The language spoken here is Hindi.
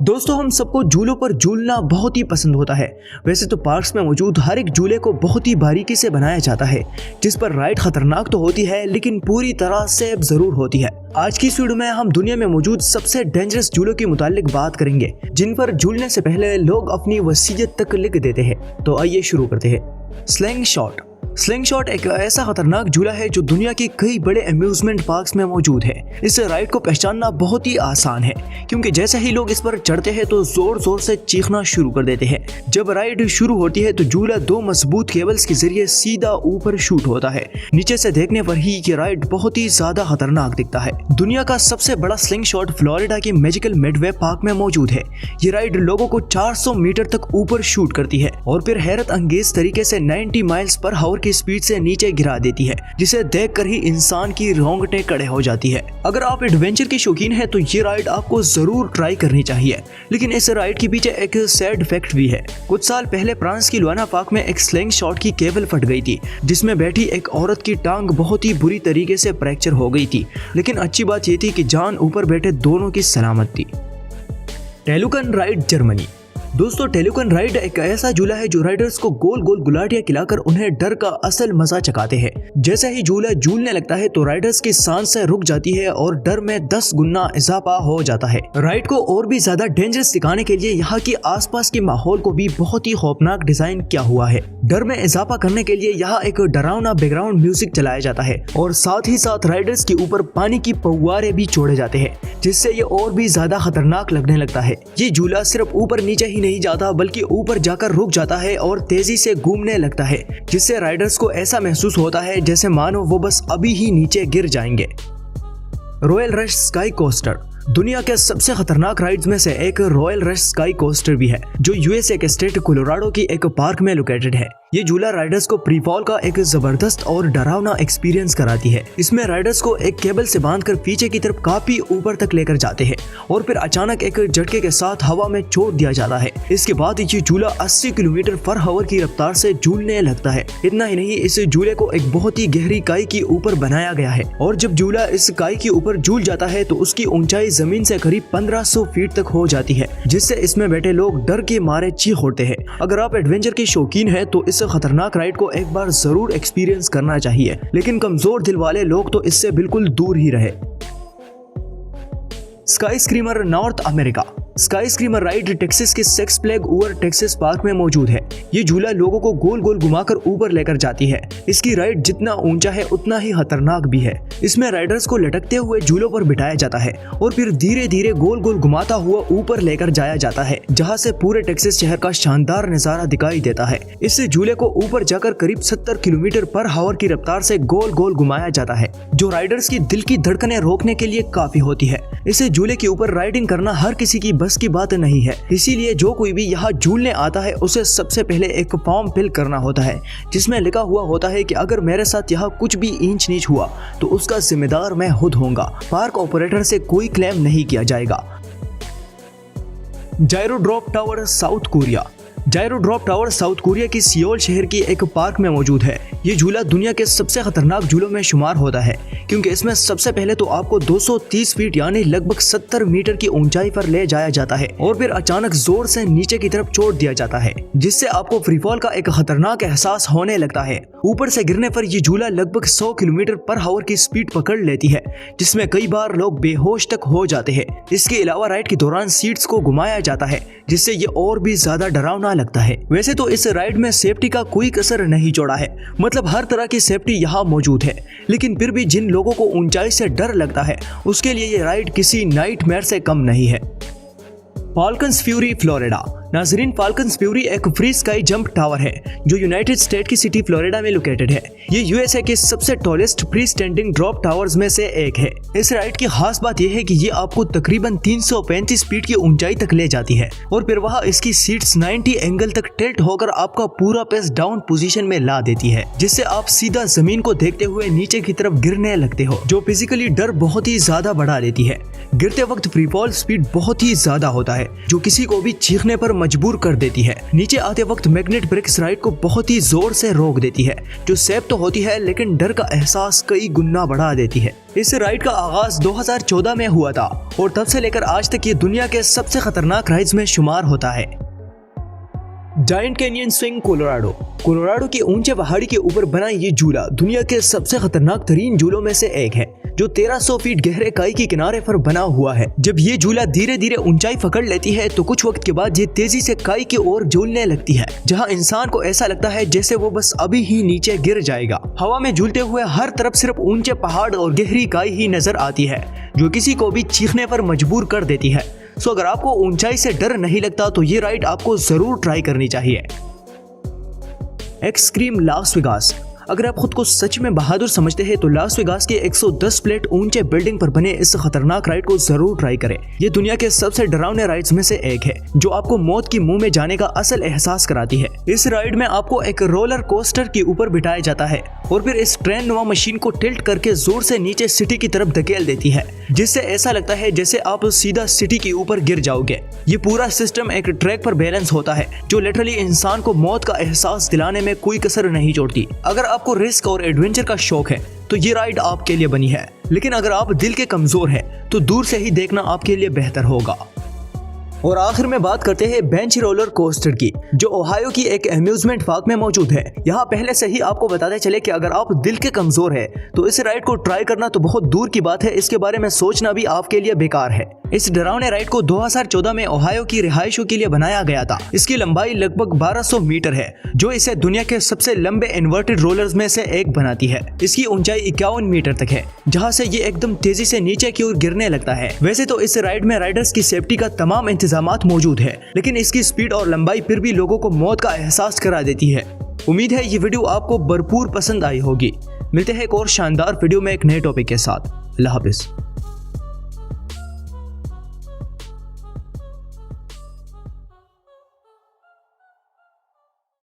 दोस्तों, हम सबको झूलों पर झूलना बहुत ही पसंद होता है। वैसे तो पार्क्स में मौजूद हर एक झूले को बहुत ही बारीकी से बनाया जाता है, जिस पर राइड खतरनाक तो होती है लेकिन पूरी तरह सेफ जरूर होती है। आज की इस वीडियो में हम दुनिया में मौजूद सबसे डेंजरस झूलों के मुतालिक बात करेंगे, जिन पर झूलने से पहले लोग अपनी वसीयत तक लिख देते हैं। तो आइए शुरू करते हैं। Sling shot. स्लिंग शॉट एक ऐसा खतरनाक झूला है जो दुनिया के कई बड़े अम्यूजमेंट पार्क्स में मौजूद है। इस राइड को पहचानना बहुत ही आसान है, क्योंकि जैसे ही लोग इस पर चढ़ते हैं तो जोर जोर से चीखना शुरू कर देते हैं। जब राइड शुरू होती है तो झूला दो मजबूत केबल्स के जरिए सीधा ऊपर शूट होता है। नीचे से देखने पर ही ये राइड बहुत ही ज्यादा खतरनाक दिखता है। दुनिया का सबसे बड़ा स्लिंग शॉट फ्लोरिडा के मैजिकल मिडवे पार्क में मौजूद है। ये राइड लोगों को 400 मीटर तक ऊपर शूट करती है और फिर हैरत अंगेज तरीके से 90 माइल्स पर आवर की स्पीड से नीचे गिरा देती है, जिसे देखकर ही इंसान की रोंगटे खड़े हो जाती है। अगर आप एडवेंचर के शौकीन हैं तो ये राइड आपको जरूर ट्राई करनी चाहिए। लेकिन इस राइड के पीछे एक सैड फैक्ट भी है। कुछ साल पहले फ्रांस की लुआना पार्क में एक स्लिंग शॉट की केबल फट गई थी, जिसमें बैठी एक औरत की टांग बहुत ही बुरी तरीके से फ्रैक्चर हो गई थी। लेकिन अच्छी बात ये थी कि जान ऊपर बैठे दोनों की सलामत थी। टेलुकन राइड, जर्मनी। दोस्तों, टेलुकन राइड एक ऐसा झूला है जो राइडर्स को गोल गोल गुलाटियां खिलाकर उन्हें डर का असल मजा चखाते हैं। जैसे ही झूला झूलने लगता है तो राइडर्स की सांस रुक जाती है और डर में 10 गुना इजाफा हो जाता है। राइड को और भी ज्यादा डेंजरस दिखाने के लिए यहाँ की आसपास के माहौल को भी बहुत ही खौफनाक डिजाइन किया हुआ है। डर में इजाफा करने के लिए यहाँ एक डरावना बैकग्राउंड म्यूजिक चलाया जाता है और साथ ही साथ राइडर्स के ऊपर पानी की फव्वारे भी छोड़े जाते हैं, जिससे ये और भी ज्यादा खतरनाक लगने लगता है। ये झूला सिर्फ ऊपर नीचे ही नहीं जाता बल्कि ऊपर जाकर रुक जाता है और तेजी से घूमने लगता है, जिससे राइडर्स को ऐसा महसूस होता है जैसे मानो वो बस अभी ही नीचे गिर जाएंगे। Royal rush sky coaster. दुनिया के सबसे खतरनाक राइड्स में से एक रॉयल रश स्काई कोस्टर भी है, जो यूएसए के स्टेट कोलोराडो की एक पार्क में लोकेटेड है। ये झूला राइडर्स को प्री फॉल का एक जबरदस्त और डरावना एक्सपीरियंस कराती है। इसमें राइडर्स को एक केबल से बांधकर पीछे की तरफ काफी ऊपर तक लेकर जाते हैं और फिर अचानक एक झटके के साथ हवा में छोड़ दिया जाता है। इसके बाद ये झूला 80 किलोमीटर पर आवर की रफ्तार से झूलने लगता है। इतना ही नहीं, इस झूले को एक बहुत ही गहरी काई के ऊपर बनाया गया है और जब झूला इस काई के ऊपर झूल जाता है तो उसकी ऊंचाई जमीन से करीब 1500 फीट तक हो जाती है, जिससे इसमें बैठे लोग डर के मारे चीख उठते हैं। अगर आप एडवेंचर के शौकीन हैं तो इस खतरनाक राइड को एक बार जरूर एक्सपीरियंस करना चाहिए, लेकिन कमजोर दिल वाले लोग तो इससे बिल्कुल दूर ही रहे। Sky screamer, North America. Sky screamer ride Texas के Six Flag Over Texas park में मौजूद है। ये झूला लोगों को गोल गोल घुमाकर ऊपर लेकर जाती है। इसकी राइड जितना ऊंचा है उतना ही खतरनाक भी है। इसमें राइडर्स को लटकते हुए झूलों पर बिठाया जाता है और फिर धीरे धीरे गोल गोल घुमाता हुआ ऊपर लेकर जाया जाता है, जहां से पूरे टेक्सास शहर का शानदार नजारा दिखाई देता है। इस झूले को ऊपर जाकर करीब 70 किलोमीटर पर आवर की रफ्तार से गोल गोल घुमाया जाता है, जो राइडर्स की दिल की धड़कनें रोकने के लिए काफी होती है। इस झूले के ऊपर राइडिंग करना हर किसी की बस की बात नहीं है, इसीलिए जो कोई भी यहाँ झूलने आता है उसे सबसे पहले एक फॉर्म फिल करना होता है, जिसमें लिखा हुआ होता है कि अगर मेरे साथ यहाँ कुछ भी ईंच नीच हुआ तो उसका जिम्मेदार मैं खुद होऊंगा। पार्क ऑपरेटर से कोई क्लेम नहीं किया जाएगा। Gyro drop tower, South Korea. Gyro drop tower South Korea की सियोल शहर की एक पार्क में मौजूद है। ये झूला दुनिया के सबसे खतरनाक झूलों में शुमार होता है, क्योंकि इसमें सबसे पहले तो आपको 230 फीट यानी लगभग 70 मीटर की ऊंचाई पर ले जाया जाता है और फिर अचानक जोर से नीचे की तरफ छोड़ दिया जाता है, जिससे आपको फ्री फॉल का एक खतरनाक एहसास होने लगता है। ऊपर से गिरने पर यह झूला लगभग 100 किलोमीटर पर आवर की स्पीड पकड़ लेती है, जिसमें कई बार लोग बेहोश तक हो जाते हैं। इसके अलावा राइड के दौरान सीट्स को घुमाया जाता है, जिससे ये और भी ज्यादा डरावना लगता है। वैसे तो इस राइड में सेफ्टी का कोई कसर नहीं छोड़ा है, मतलब हर तरह की सेफ्टी यहाँ मौजूद है, लेकिन फिर भी जिन लोगों को ऊंचाई से डर लगता है उसके लिए ये राइड किसी नाइटमेयर से कम नहीं है। Falcons fury, Florida. नाजरीन, फाल्कन्स फ्यूरी एक फ्री स्काई जंप टावर है जो यूनाइटेड स्टेट की सिटी फ्लोरिडा में लोकेटेड है। ये यूएसए के सबसे tallest free standing drop towers में से एक है। इस राइड की खास बात यह है कि ये आपको तकरीबन 335 फीट की ऊंचाई तक ले जाती है और फिर वहाँ इसकी सीट्स 90 एंगल तक टिल्ट होकर आपका पूरा पेस डाउन पोजीशन में ला देती है, जिससे आप सीधा जमीन को देखते हुए नीचे की तरफ गिरने लगते हो, जो फिजिकली डर बहुत ही ज्यादा बढ़ा देती है। गिरते वक्त फ्री फॉल स्पीड बहुत ही ज्यादा होता है, जो किसी को भी चीखने पर मजबूर कर देती है। नीचे आते वक्त मैग्नेट ब्रेक्स राइड को बहुत ही जोर से रोक देती है, जो सेफ तो होती है लेकिन डर का एहसास कई गुना बढ़ा देती है। इस राइड का आगाज 2014 में हुआ था और तब से लेकर आज तक ये दुनिया के सबसे खतरनाक राइड्स में शुमार होता है। जायंट कैनियन स्विंग कोलोराडो की ऊंचे पहाड़ी के ऊपर बना ये झूला दुनिया के सबसे खतरनाक तरीन झूलों में से एक है, जो 1300 फीट गहरे खाई के किनारे पर बना हुआ है। जब ये झूला धीरे धीरे ऊंचाई पकड़ लेती है तो कुछ वक्त के बाद ये तेजी से खाई की ओर झूलने लगती है, जहां इंसान को ऐसा लगता है जैसे वो बस अभी ही नीचे गिर जाएगा। हवा में झूलते हुए हर तरफ सिर्फ ऊंचे पहाड़ और गहरी खाई ही नजर आती है, जो किसी को भी चीखने पर मजबूर कर देती है। सो अगर आपको ऊंचाई से डर नहीं लगता तो ये राइड आपको जरूर ट्राई करनी चाहिए। Extreme Las Vegas. अगर आप खुद को सच में बहादुर समझते हैं तो लास वेगास के 110 प्लेट ऊंचे बिल्डिंग पर बने इस खतरनाक राइड को जरूर ट्राई करें। ये दुनिया के सबसे डरावने राइड्स में से एक है, जो आपको मौत की मुंह में जाने का असल एहसास कराती है। इस राइड में आपको एक रोलर कोस्टर के ऊपर बिठाया जाता है और फिर इस ट्रेन नुमा मशीन को टिल्ट करके जोर से नीचे सिटी की तरफ धकेल देती है, जिससे ऐसा लगता है जैसे आप सीधा सिटी के ऊपर गिर जाओगे। ये पूरा सिस्टम एक ट्रैक पर बैलेंस होता है, जो लिटरली इंसान को मौत का एहसास दिलाने में कोई कसर नहीं छोड़ती। अगर आपको रिस्क और एडवेंचर का शौक है तो ये राइड आपके लिए बनी है, लेकिन अगर आप दिल के कमजोर हैं तो दूर से ही देखना आपके लिए बेहतर होगा। और आखिर में बात करते हैं बेंच रोलर कोस्टर की, जो ओहायो की एक अम्यूजमेंट पार्क में मौजूद है। यहाँ पहले से ही आपको बताते चले कि अगर आप दिल के कमजोर है तो इस राइड को ट्राई करना तो बहुत दूर की बात है, इसके बारे में सोचना भी आपके लिए बेकार है। इस डरावने राइड को 2014 में ओहायो की रिहायशों के लिए बनाया गया था। इसकी लंबाई लगभग 1200 मीटर है, जो इसे दुनिया के सबसे लंबे इन्वर्टेड रोलर्स में से एक बनाती है। इसकी ऊंचाई 51 मीटर तक है, जहां से ये एकदम तेजी से नीचे की ओर गिरने लगता है। वैसे तो इस राइड में राइडर्स की सेफ्टी का तमाम इंतजामात मौजूद है, लेकिन इसकी स्पीड और लंबाई फिर भी लोगों को मौत का एहसास करा देती है। उम्मीद है ये वीडियो आपको भरपूर पसंद आई होगी। मिलते हैं एक और शानदार वीडियो में एक नए टॉपिक के साथ। अल्लाह हाफिज।